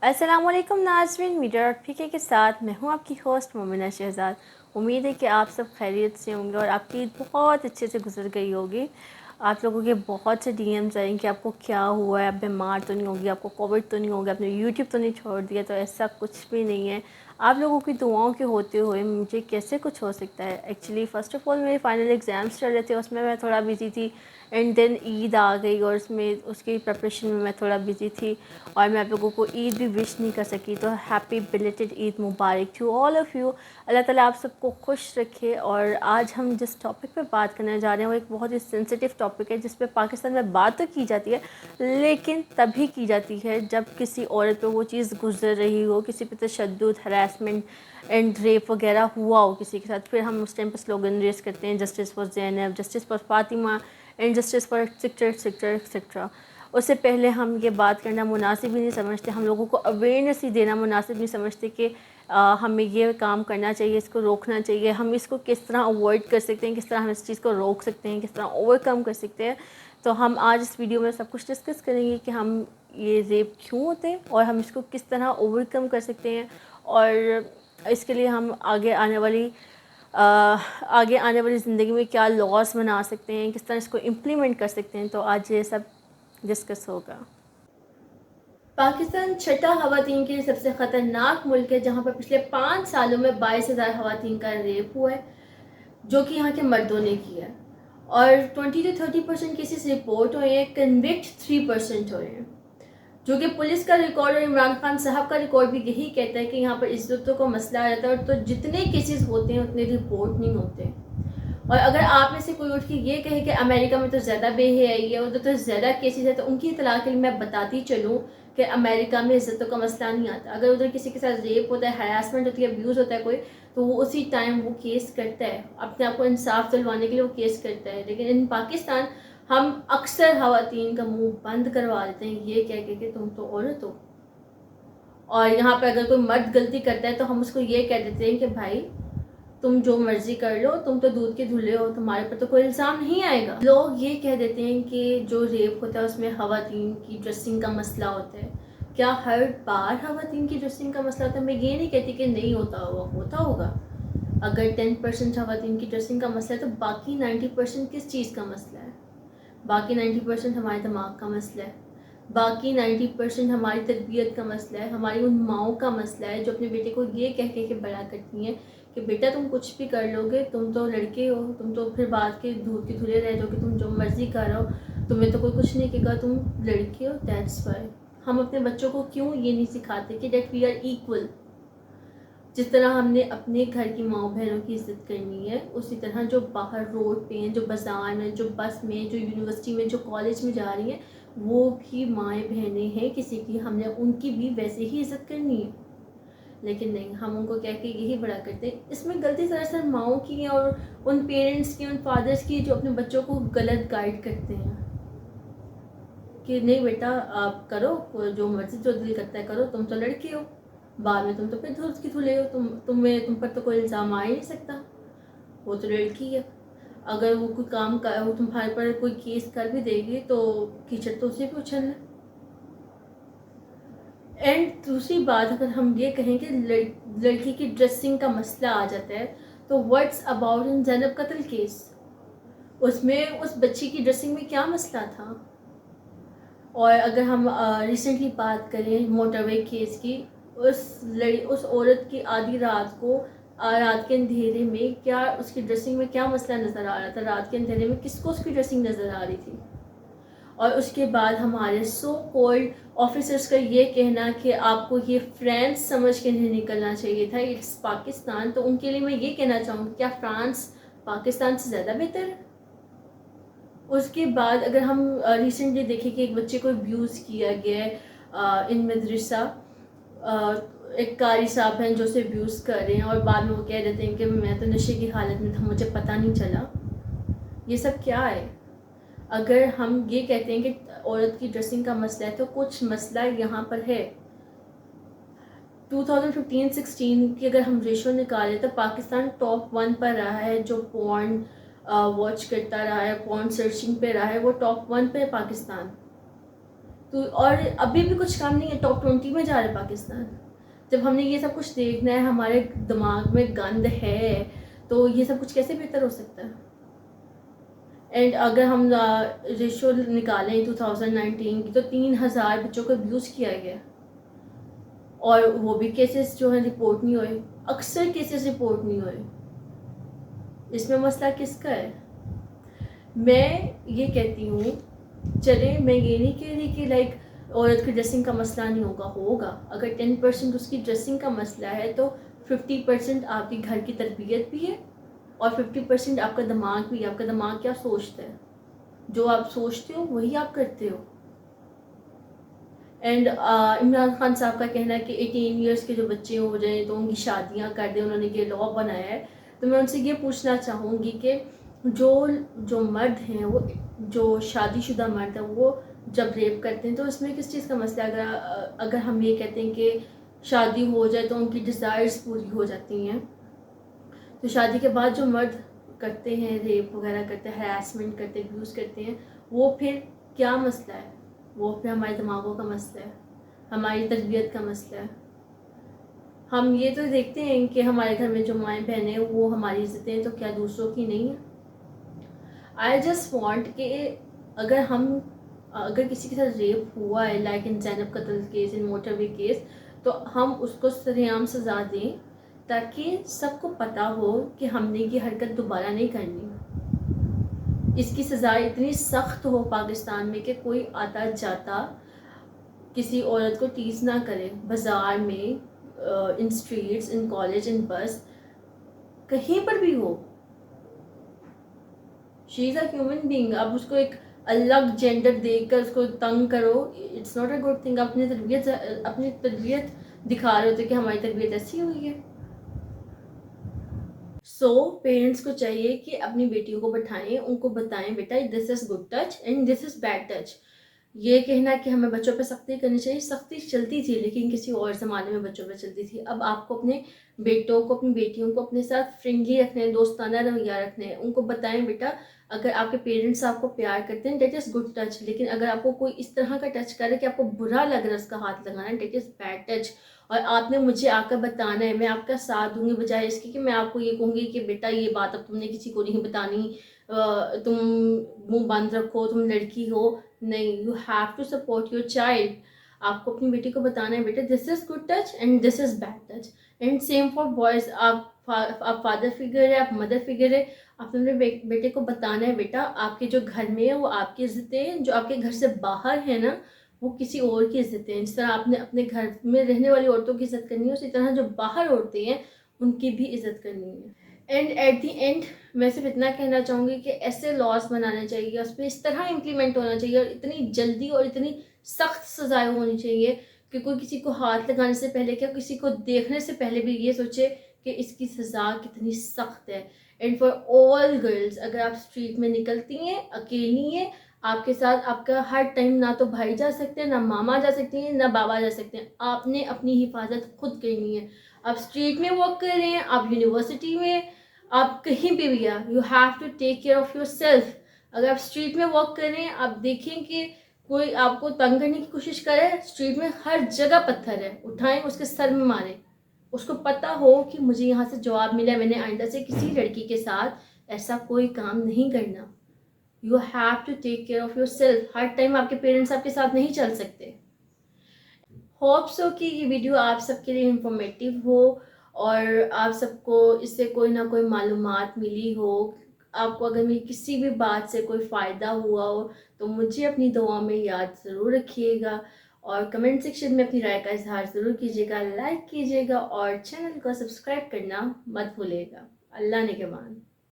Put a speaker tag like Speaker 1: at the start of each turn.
Speaker 1: अस्सलाम वालेकुम नाज़रीन, मीडिया डॉट पी के साथ मैं हूँ आपकी होस्ट मोमिना शहजाद। उम्मीद है कि आप सब खैरियत से होंगे और आपकी ईद बहुत अच्छे से गुजर गई होगी। आप लोगों के बहुत से डीएम्स आए कि आपको क्या हुआ है, आप बीमार तो नहीं होगी, आपको कोविड तो नहीं हो गया, आपने यूट्यूब तो नहीं छोड़ दिया। तो ऐसा कुछ भी नहीं है। आप लोगों की दुआओं के होते हुए मुझे कैसे कुछ हो सकता है। एक्चुअली फ़र्स्ट ऑफ़ ऑल मेरे फाइनल एग्ज़ाम्स चल रहे थे, उसमें मैं थोड़ा बिज़ी थी। एंड देन ईद आ गई और उसकी प्रिपरेशन में मैं थोड़ा बिज़ी थी और मैं आप लोगों को ईद भी विश नहीं कर सकी। तो happy belated Eid Mubarak to all of you. Allah ताला आप सबको खुश रखे। और आज हम जिस टॉपिक पे बात करने जा रहे हैं वो एक बहुत ही सेंसिटिव टॉपिक है, जिस पे पाकिस्तान में बात तो की जाती है लेकिन तभी की जाती है जब किसी औरत पे वो चीज़ गुजर रही हो, किसी पे तशद्दुद, हरासमेंट एंड रेप वगैरह हुआ हो किसी के साथ। फिर हम उस टाइम पर स्लोगन रेस करते हैं, justice for Zainab, justice for Fatima and justice for etcetera etcetera etcetera. उससे पहले हम ये बात करना मुनासिब ही नहीं समझते, हम लोगों को अवेयरनेस ही देना मुनासिब नहीं समझते कि हमें ये काम करना चाहिए, इसको रोकना चाहिए, हम इसको किस तरह अवॉइड कर सकते हैं, किस तरह हम इस चीज़ को रोक सकते हैं, किस तरह ओवरकम कर सकते हैं। तो हम आज इस वीडियो में सब कुछ डिस्कस करेंगे कि हम ये रेप क्यों होते हैं और हम इसको किस तरह ओवरकम कर सकते हैं और इसके लिए हम आगे आने वाली ज़िंदगी में क्या लॉस बना सकते हैं, किस तरह इसको इम्प्लीमेंट कर सकते हैं। तो आज ये सब डिस्कस होगा। पाकिस्तान छठा ख़वातीन के लिए सबसे ख़तरनाक मुल्क है, जहाँ पर पिछले 5 सालों में 22,000 ख़वातीन का रेप हुआ है, जो कि यहाँ के मर्दों ने किया है। और 20 से 30% केसेस रिपोर्ट हुए हैं, कन्विक्ट 3% हुए हैं, जो कि पुलिस का रिकॉर्ड और इमरान खान साहब का रिकॉर्ड भी यही कहता है कि यहाँ पर इज्जतों का मसला आ जाता है। और तो जितने केसेस होते हैं उतने रिपोर्ट नहीं होते। और अगर आप में से कोई उठ के ये कहे कि अमेरिका में तो ज़्यादा बेहयाई है, उधर तो ज़्यादा केसेस है, तो उनकी इतला के लिए मैं बताती चलूँ कि अमेरिका में इज्जतों का मसला नहीं आता। अगर उधर किसी के साथ रेप होता है, हरासमेंट होती है, अब्यूज़ होता है कोई, तो वो उसी टाइम वो केस करता है, अपने आप को इंसाफ दिलवाने के लिए वो केस करता है। लेकिन इन पाकिस्तान हम अक्सर ख़वातीन का मुंह बंद करवा देते हैं ये कह के कि तुम तो औरत हो। और यहाँ पर अगर कोई मर्द गलती करता है तो हम उसको ये कह देते हैं कि भाई तुम जो मर्जी कर लो, तुम तो दूध के धुले हो, तुम्हारे पर तो कोई इल्ज़ाम नहीं आएगा। लोग ये कह देते हैं कि जो रेप होता है उसमें ख़वातीन की ड्रेसिंग का मसला होता है। क्या हर बार ख़वातीन की ड्रेसिंग का मसला होता है? मैं ये नहीं कहती कि नहीं होता होगा। अगर 10% ख़वातीन की ड्रेसिंग का मसला है तो बाकी 90% किस चीज़ का मसला है? बाकी 90% हमारे दिमाग का मसला है, बाकी 90% हमारी तरबियत का मसला है, हमारी उन माओं का मसला है जो अपने बेटे को ये कह के बड़ा करती हैं कि बेटा तुम कुछ भी कर लोगे, तुम तो लड़के हो, तुम तो फिर बाद के दूध के धुले रह जाओगे, तुम जो मर्जी कर रहो, तुम्हें तो कोई कुछ नहीं कहेगा, तुम लड़के हो, दैट्स वाई। हम अपने बच्चों को क्यों ये नहीं सिखाते कि डेट वी आर इक्वल। जिस तरह हमने अपने घर की माँ बहनों की इज़्ज़त करनी है, उसी तरह जो बाहर रोड पे हैं, जो बाज़ार में, जो बस में, जो यूनिवर्सिटी में, जो कॉलेज में जा रही हैं, वो भी माएँ बहनें हैं किसी की, हमने उनकी भी वैसे ही इज़्ज़त करनी है। लेकिन नहीं, हम उनको कह के यही बड़ा करते हैं। इसमें गलती सरासर माओं की है और उन पेरेंट्स की, उन फादर्स की जो अपने बच्चों को गलत गाइड करते हैं कि नहीं बेटा आप करो जो मर्जी, जो दिल करता है करो, तुम तो लड़की हो, बाद में तुम तो फिर धुल की धुले हो, तुम पर तो कोई इल्ज़ाम आ ही नहीं सकता, वो तो लड़की है। अगर वो कोई काम कर, वो तुम्हारे पर कोई केस कर भी देगी तो कीचड़ तो उसे भी उछलना। एंड दूसरी बात, अगर हम ये कहें कि लड़की की ड्रेसिंग का मसला आ जाता है, तो व्हाट्स अबाउट इन ज़ैनब कत्ल केस? उसमें उस बच्ची की ड्रेसिंग में क्या मसला था? और अगर हम रिसेंटली बात करें मोटरवे केस की, उस औरत की आधी रात को रात के अंधेरे में क्या उसकी ड्रेसिंग में क्या मसला नज़र आ रहा था? रात के अंधेरे में किसको उसकी ड्रेसिंग नज़र आ रही थी? और उसके बाद हमारे सो कॉल्ड ऑफिसर्स का ये कहना कि आपको ये फ्रांस समझ के नहीं निकलना चाहिए था, इट्स पाकिस्तान। तो उनके लिए मैं ये कहना चाहूँगी, क्या फ्रांस पाकिस्तान से ज़्यादा बेहतर है? उसके बाद अगर हम रिसेंटली देखें कि एक बच्चे को अब्यूज़ किया गया है इन मदरसा, एक कारी साहब हैं जो उसे अब्यूज़ कर रहे हैं और बाद में वो कह देते हैं कि मैं तो नशे की हालत में था, मुझे पता नहीं चला। ये सब क्या है? अगर हम ये कहते हैं कि औरत की ड्रेसिंग का मसला है, तो कुछ मसला यहाँ पर है। 2015-16 की अगर हम रेशो निकालें तो पाकिस्तान टॉप 1 पर रहा है, जो पॉर्न वॉच करता रहा है, पॉर्न सर्चिंग पे रहा है, वो टॉप 1 पे है पाकिस्तान। تو اور ابھی بھی کچھ کام نہیں ہے، ٹاپ 20 میں جا رہا ہے پاکستان. جب ہم نے یہ سب کچھ دیکھنا ہے، ہمارے دماغ میں گند ہے، تو یہ سب کچھ کیسے بہتر ہو سکتا ہے؟ اینڈ اگر ہم ریشو نکالیں 2019 کی، تو 3000 بچوں کو ابیوز کیا گیا، اور وہ بھی کیسز جو ہیں رپورٹ نہیں ہوئے، اکثر کیسز رپورٹ نہیں ہوئے. اس میں مسئلہ کس کا ہے؟ میں یہ کہتی ہوں، چلے میں یہ نہیں کہہ رہی کہ لائک عورت کی ڈریسنگ کا مسئلہ نہیں ہوگا. اگر 10% اس کی ڈریسنگ کا مسئلہ ہے، تو 50% آپ کی گھر کی تربیت بھی ہے، اور 50% آپ کا دماغ بھی ہے. آپ کا دماغ کیا سوچتا ہے؟ جو آپ سوچتے ہو وہی آپ کرتے ہو. اینڈ عمران خان صاحب کا کہنا ہے کہ 18 ایئرس کے جو بچے ہو جائیں تو ان کی شادیاں کر دیں، انہوں نے یہ لا بنایا ہے. تو میں ان سے یہ پوچھنا چاہوں گی کہ جو مرد ہیں، وہ جو شادی شدہ مرد ہیں، وہ جب ریپ کرتے ہیں تو اس میں کس چیز کا مسئلہ ہے؟ اگر ہم یہ کہتے ہیں کہ شادی ہو جائے تو ان کی ڈیزائرز پوری ہو جاتی ہیں، تو شادی کے بعد جو مرد کرتے ہیں، ریپ وغیرہ کرتے ہیں، ہراسمنٹ کرتے ہیں، ابیوز کرتے ہیں، وہ پھر کیا مسئلہ ہے؟ وہ پھر ہمارے دماغوں کا مسئلہ ہے، ہماری تربیت کا مسئلہ ہے. ہم یہ تو دیکھتے ہیں کہ ہمارے گھر میں جو مائیں بہنیں ہیں وہ ہماری عزتیں ہیں، تو کیا دوسروں کی نہیں ہیں؟ آئی جسٹ وانٹ کہ اگر کسی کے ساتھ ریپ ہوا ہے، لائک ان زینب قتل کیس، ان موٹر وے کیس، تو ہم اس کو سرعام سزا دیں، تاکہ سب کو پتہ ہو کہ ہم نے یہ حرکت دوبارہ نہیں کرنی. اس کی سزا اتنی سخت ہو پاکستان میں کہ کوئی آتا جاتا کسی عورت کو ٹیز نہ کرے، بازار میں، ان اسٹریٹس، ان کالج، ان بس، کہیں پر بھی ہو. شی از اے ہیومن بینگ. اب اس کو ایک الگ جینڈر دے کر اس کو تنگ کرو، it's not a good thing. اپنی تربیت دکھا رہے ہوتے کہ ہماری تربیت ایسی ہوئی ہے. سو پیرنٹس کو چاہیے کہ اپنی بیٹیوں کو بٹھائیں، ان کو بتائیں بیٹا this is good touch and this is bad touch. یہ کہنا کہ ہمیں بچوں پہ سختی کرنی چاہیے، سختی چلتی تھی لیکن کسی اور زمانے میں بچوں پہ چلتی تھی. اب آپ کو اپنے بیٹوں کو، اپنی بیٹیوں کو اپنے ساتھ فرینڈلی رکھنا ہے، دوستانہ رویہ رکھنا ہے. ان کو بتائیں بیٹا اگر آپ کے پیرنٹس آپ کو پیار کرتے ہیں دیٹ از گڈ ٹچ، لیکن اگر آپ کو کوئی اس طرح کا ٹچ کرے کہ آپ کو برا لگ رہا ہے اس کا ہاتھ لگانا، دیٹ از بیڈ ٹچ. اور آپ نے مجھے آ کر بتانا ہے، میں آپ کا ساتھ دوں گی، بجائے اس کی کہ میں آپ کو یہ کہوں گی کہ بیٹا یہ بات اب تم نے کسی کو نہیں بتانی، تم منہ بند رکھو، تم لڑکی ہو. نہیں، you have to support your child. آپ کو اپنی بیٹی کو بتانا ہے بیٹا this is good touch and this is bad touch. And same for boys. آپ فادر فگر ہے، آپ مدر فگر ہے، آپ نے اپنے بیٹے کو بتانا ہے بیٹا آپ کے جو گھر میں ہے وہ آپ کی عزتیں ہیں، جو آپ کے گھر سے باہر ہے نا وہ کسی اور کی عزتیں ہیں. جس طرح آپ نے اپنے گھر میں رہنے والی عورتوں کی عزت کرنی ہے، اسی طرح جو باہر عورتیں ہیں ان کی بھی عزت کرنی ہے. اینڈ ایٹ دی اینڈ میں صرف اتنا کہنا چاہوں گی کہ ایسے لاس بنانے چاہیے، اس پہ اس طرح امپلیمنٹ ہونا چاہیے، اور اتنی جلدی اور اتنی سخت سزائیں ہونی چاہیے کہ کوئی کسی کو ہاتھ لگانے سے پہلے، کیا کسی کو دیکھنے سے پہلے بھی یہ سوچے کہ اس کی سزا کتنی سخت ہے. اینڈ فار آل گرلز، اگر آپ اسٹریٹ میں نکلتی ہیں، اکیلی ہیں، آپ کے ساتھ آپ کا ہر ٹائم نہ تو بھائی جا سکتے ہیں، نہ ماما جا سکتے ہیں، نہ بابا جا سکتے ہیں، آپ نے اپنی حفاظت خود کرنی ہے. آپ اسٹریٹ میں واک کر رہے ہیں، آپ یونیورسٹی میں، آپ کہیں پہ بھی ہیں، you have to take care of yourself. اگر آپ اسٹریٹ میں واک کر رہے ہیں، آپ دیکھیں کہ کوئی آپ کو تنگ کرنے کی کوشش کرے، اسٹریٹ میں ہر جگہ پتھر ہے، اٹھائیں اس کے سر میں ماریں. اس کو پتہ ہو کہ مجھے یہاں سے جواب ملا ہے، میں نے آئندہ سے کسی لڑکی کے ساتھ ایسا کوئی کام نہیں کرنا. You have to take care of yourself. ہر ٹائم آپ کے پیرنٹس آپ کے ساتھ نہیں چل سکتے. ہوپ سو کہ یہ ویڈیو آپ سب کے لیے انفارمیٹیو ہو، اور آپ سب کو اس سے کوئی نہ کوئی معلومات ملی ہو. آپ کو اگر میری کسی بھی بات سے کوئی فائدہ ہوا ہو تو مجھے اپنی دعا میں یاد ضرور رکھیے گا، اور کمنٹ سیکشن میں اپنی رائے کا اظہار ضرور کیجیے گا، لائک کیجیے گا، اور چینل کو سبسکرائب کرنا مت بھولے گا. اللہ نگہبان.